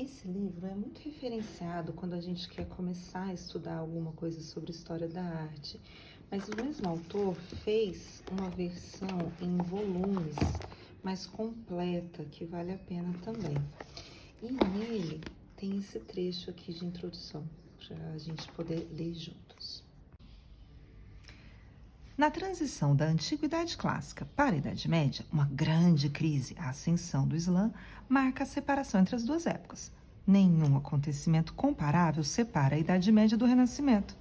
Esse livro é muito referenciado quando a gente quer começar a estudar alguma coisa sobre história da arte, mas o mesmo autor fez uma versão em volumes mais completa, que vale a pena também. E nele tem esse trecho aqui de introdução, para a gente poder ler juntos. Na transição da Antiguidade Clássica para a Idade Média, uma grande crise, a ascensão do Islã, marca a separação entre as duas épocas. Nenhum acontecimento comparável separa a Idade Média do Renascimento.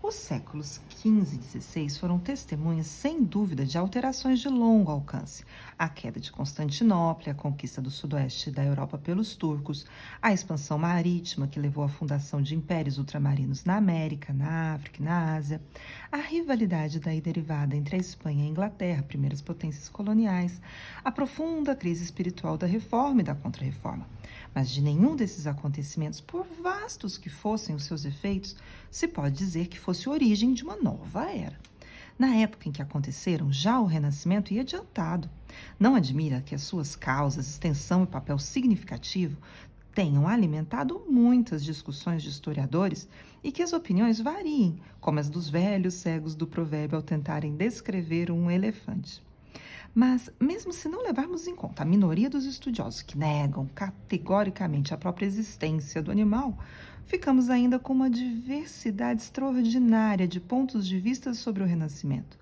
Os séculos XV e XVI foram testemunhas, sem dúvida, de alterações de longo alcance. A queda de Constantinopla, a conquista do sudoeste da Europa pelos turcos, a expansão marítima que levou à fundação de impérios ultramarinos na América, na África e na Ásia, a rivalidade daí derivada entre a Espanha e a Inglaterra, primeiras potências coloniais, a profunda crise espiritual da Reforma e da Contra-Reforma. Mas de nenhum desses acontecimentos, por vastos que fossem os seus efeitos, se pode dizer que fosse a origem de uma nova era. Na época em que aconteceram, já o Renascimento ia adiantado. Não admira que as suas causas, extensão e papel significativo tenham alimentado muitas discussões de historiadores e que as opiniões variem, como as dos velhos cegos do provérbio ao tentarem descrever um elefante. Mas, mesmo se não levarmos em conta a minoria dos estudiosos que negam categoricamente a própria existência do animal, ficamos ainda com uma diversidade extraordinária de pontos de vista sobre o Renascimento.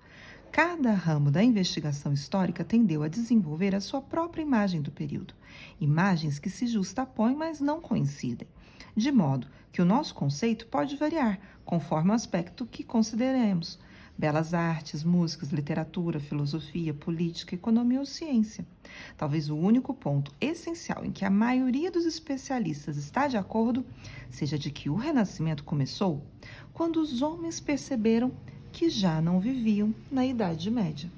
Cada ramo da investigação histórica tendeu a desenvolver a sua própria imagem do período, imagens que se justapõem, mas não coincidem, de modo que o nosso conceito pode variar conforme o aspecto que consideremos: belas artes, músicas, literatura, filosofia, política, economia ou ciência. Talvez o único ponto essencial em que a maioria dos especialistas está de acordo seja de que o Renascimento começou quando os homens perceberam que já não viviam na Idade Média.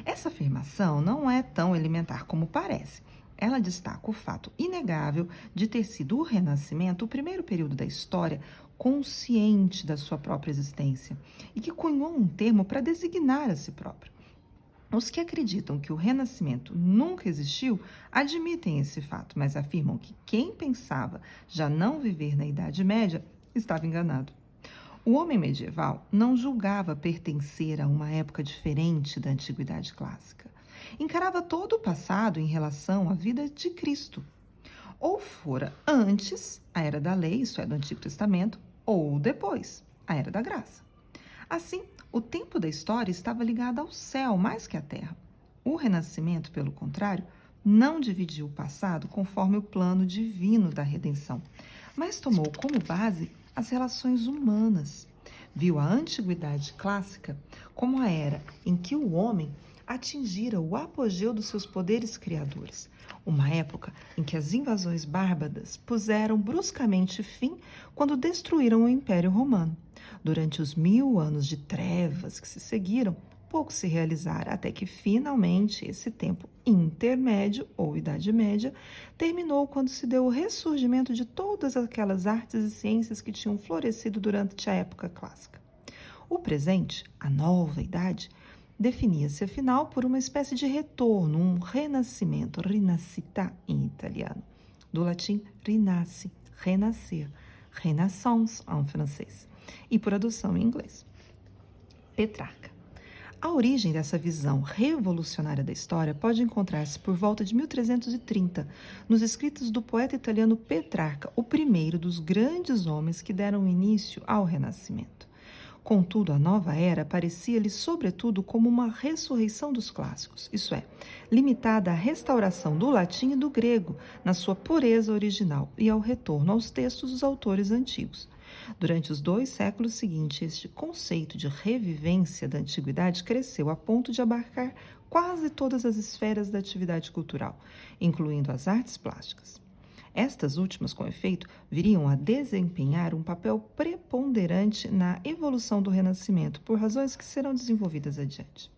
Essa afirmação não é tão elementar como parece. Ela destaca o fato inegável de ter sido o Renascimento o primeiro período da história consciente da sua própria existência e que cunhou um termo para designar a si próprio. Os que acreditam que o Renascimento nunca existiu admitem esse fato, mas afirmam que quem pensava já não viver na Idade Média estava enganado. O homem medieval não julgava pertencer a uma época diferente da Antiguidade Clássica. Encarava todo o passado em relação à vida de Cristo. Ou fora antes, a Era da Lei, isso é, do Antigo Testamento, ou depois, a Era da Graça. Assim, o tempo da história estava ligado ao céu mais que à terra. O Renascimento, pelo contrário, não dividiu o passado conforme o plano divino da redenção, mas tomou como base as relações humanas. Viu a Antiguidade Clássica como a era em que o homem atingira o apogeu dos seus poderes criadores, uma época em que as invasões bárbaras puseram bruscamente fim quando destruíram o Império Romano. Durante os 1000 anos de trevas que se seguiram, pouco se realizara até que finalmente esse tempo intermédio, ou Idade Média, terminou quando se deu o ressurgimento de todas aquelas artes e ciências que tinham florescido durante a época clássica. O presente, a nova idade, definia-se afinal por uma espécie de retorno, um renascimento, rinascita em italiano, do latim rinasce, renascer, renaissance em francês, e por adoção em inglês, Petrarca. A origem dessa visão revolucionária da história pode encontrar-se por volta de 1330, nos escritos do poeta italiano Petrarca, o primeiro dos grandes homens que deram início ao Renascimento. Contudo, a nova era parecia-lhe sobretudo como uma ressurreição dos clássicos, isso é, limitada à restauração do latim e do grego na sua pureza original e ao retorno aos textos dos autores antigos. Durante os 2 séculos seguintes, este conceito de revivência da antiguidade cresceu a ponto de abarcar quase todas as esferas da atividade cultural, incluindo as artes plásticas. Estas últimas, com efeito, viriam a desempenhar um papel preponderante na evolução do Renascimento, por razões que serão desenvolvidas adiante.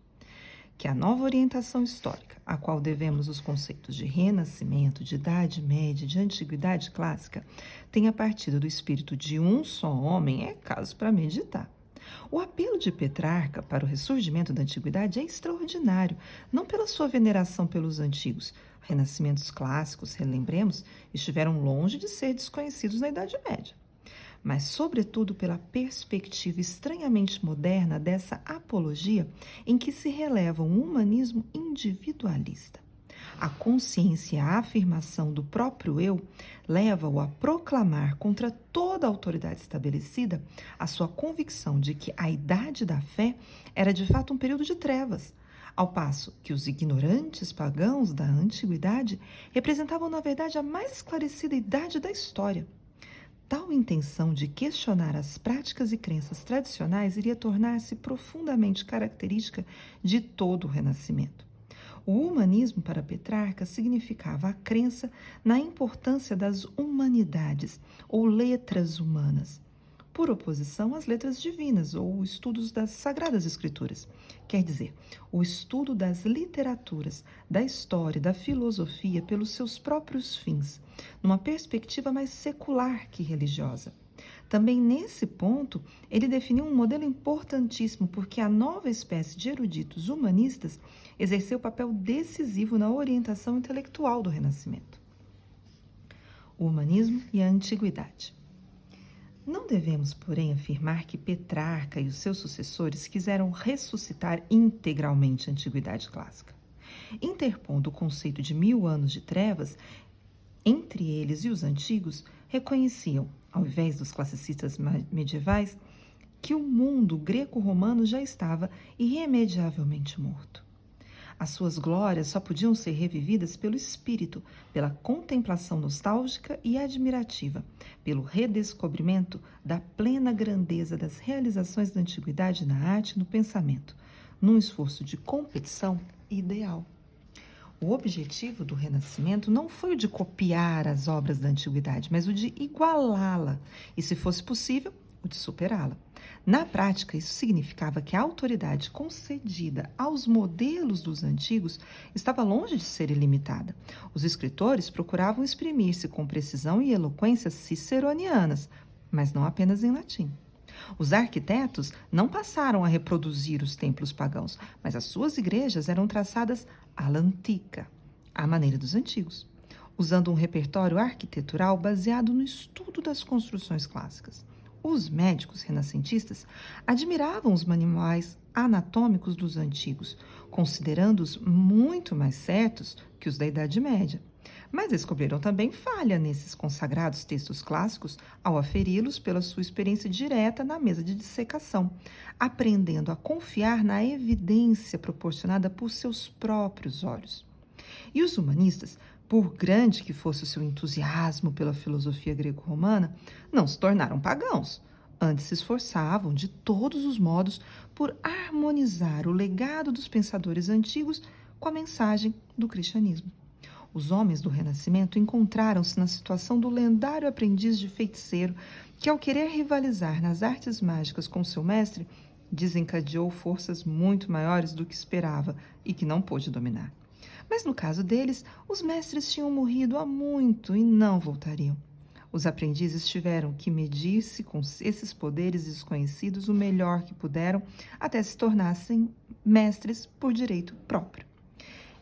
Que a nova orientação histórica, a qual devemos os conceitos de Renascimento, de Idade Média e de Antiguidade Clássica, tenha partido do espírito de um só homem é caso para meditar. O apelo de Petrarca para o ressurgimento da antiguidade é extraordinário, não pela sua veneração pelos antigos, Renascimentos clássicos, relembremos, estiveram longe de ser desconhecidos na Idade Média, mas sobretudo pela perspectiva estranhamente moderna dessa apologia em que se releva um humanismo individualista. A consciência e a afirmação do próprio eu leva-o a proclamar contra toda a autoridade estabelecida a sua convicção de que a idade da fé era de fato um período de trevas, ao passo que os ignorantes pagãos da antiguidade representavam, na verdade, a mais esclarecida idade da história. Tal intenção de questionar as práticas e crenças tradicionais iria tornar-se profundamente característica de todo o Renascimento. O humanismo para Petrarca significava a crença na importância das humanidades ou letras humanas, por oposição às letras divinas ou estudos das Sagradas Escrituras. Quer dizer, o estudo das literaturas, da história e da filosofia pelos seus próprios fins, numa perspectiva mais secular que religiosa. Também nesse ponto, ele definiu um modelo importantíssimo, porque a nova espécie de eruditos humanistas exerceu papel decisivo na orientação intelectual do Renascimento. O humanismo e a antiguidade. Não devemos, porém, afirmar que Petrarca e os seus sucessores quiseram ressuscitar integralmente a antiguidade clássica. Interpondo o conceito de 1000 anos de trevas, entre eles e os antigos, reconheciam, ao invés dos classicistas medievais, que o mundo greco-romano já estava irremediavelmente morto. As suas glórias só podiam ser revividas pelo espírito, pela contemplação nostálgica e admirativa, pelo redescobrimento da plena grandeza das realizações da antiguidade na arte e no pensamento, num esforço de competição ideal. O objetivo do Renascimento não foi o de copiar as obras da antiguidade, mas o de igualá-la e, se fosse possível, o de superá-la. Na prática, isso significava que a autoridade concedida aos modelos dos antigos estava longe de ser ilimitada. Os escritores procuravam exprimir-se com precisão e eloquência ciceronianas, mas não apenas em latim. Os arquitetos não passaram a reproduzir os templos pagãos, mas as suas igrejas eram traçadas à l'antica, à maneira dos antigos, usando um repertório arquitetural baseado no estudo das construções clássicas. Os médicos renascentistas admiravam os manuais anatômicos dos antigos, considerando-os muito mais certos que os da Idade Média. Mas descobriram também falha nesses consagrados textos clássicos ao aferi-los pela sua experiência direta na mesa de dissecação, aprendendo a confiar na evidência proporcionada por seus próprios olhos. E os humanistas, por grande que fosse o seu entusiasmo pela filosofia greco-romana, não se tornaram pagãos. Antes se esforçavam, de todos os modos, por harmonizar o legado dos pensadores antigos com a mensagem do cristianismo. Os homens do Renascimento encontraram-se na situação do lendário aprendiz de feiticeiro que, ao querer rivalizar nas artes mágicas com seu mestre, desencadeou forças muito maiores do que esperava e que não pôde dominar. Mas no caso deles, os mestres tinham morrido há muito e não voltariam. Os aprendizes tiveram que medir-se com esses poderes desconhecidos o melhor que puderam até se tornassem mestres por direito próprio.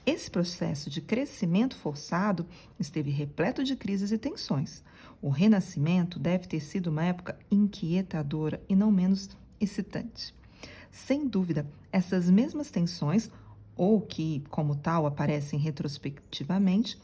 Esse processo de crescimento forçado esteve repleto de crises e tensões. O Renascimento deve ter sido uma época inquietadora e não menos excitante. Sem dúvida, essas mesmas tensões, ou que, como tal, aparecem retrospectivamente,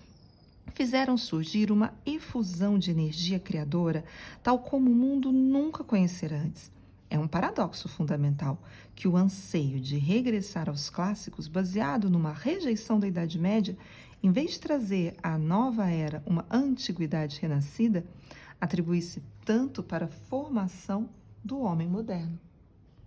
fizeram surgir uma efusão de energia criadora, tal como o mundo nunca conhecera antes. É um paradoxo fundamental que o anseio de regressar aos clássicos, baseado numa rejeição da Idade Média, em vez de trazer à nova era uma antiguidade renascida, atribuísse tanto para a formação do homem moderno.